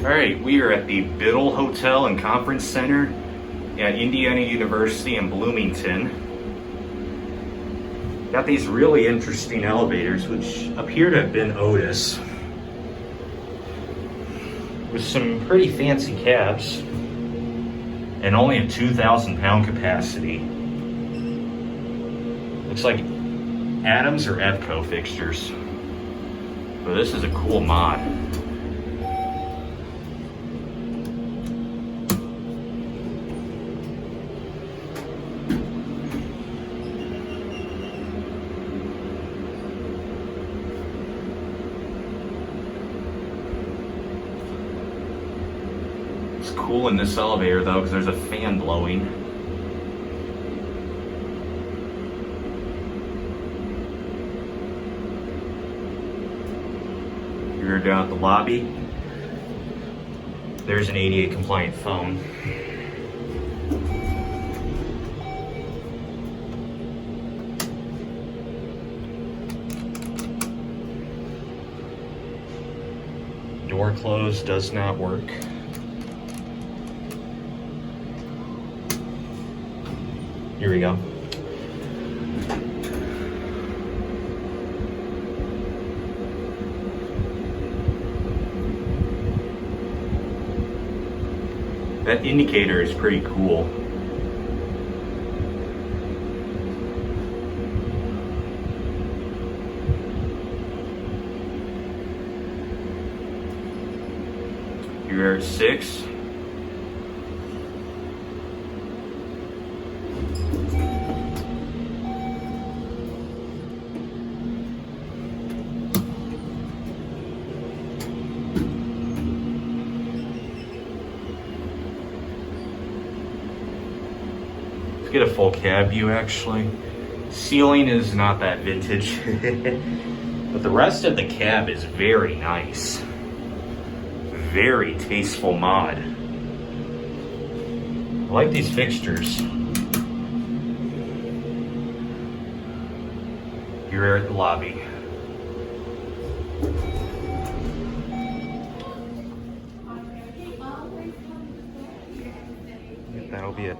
All right, we are at the Biddle Hotel and Conference Center at Indiana University in Bloomington. Got these really interesting elevators, which appear to have been Otis, with some pretty fancy cabs and only a 2,000 pound capacity. Looks like Adams or Evco fixtures. But this is a cool mod. It's cool in this elevator though, because there's a fan blowing. You're down at the lobby. There's an ADA compliant phone. Door closed, does not work. Here we go. That indicator is pretty cool. You're at 6. Get a full cab view actually. Ceiling is not that vintage, but the rest of the cab is very nice. Very tasteful mod. I like these fixtures. You're at the lobby. That'll be it.